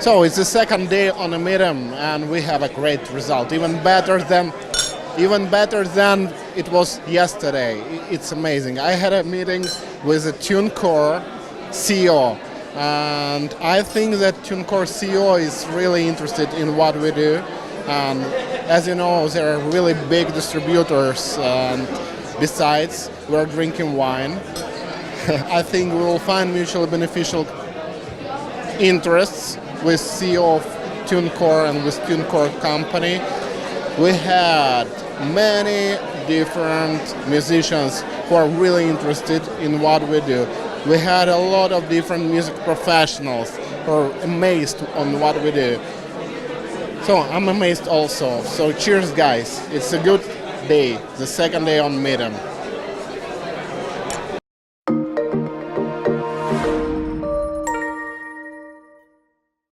So it's the second day on the Midem, and we have a great result, even better than it was yesterday. It's amazing. I had a meeting with the TuneCore CEO, and I think that TuneCore CEO is really interested in what we do. And as you know, there are really big distributors, and besides, we're drinking wine. I think we will find mutually beneficial interests with CEO of TuneCore and with TuneCore company. We had many different musicians who are really interested in what we do. We had a lot of different music professionals who are amazed on what we do. So I'm amazed also. So cheers guys, it's a good day, the second day on Midem.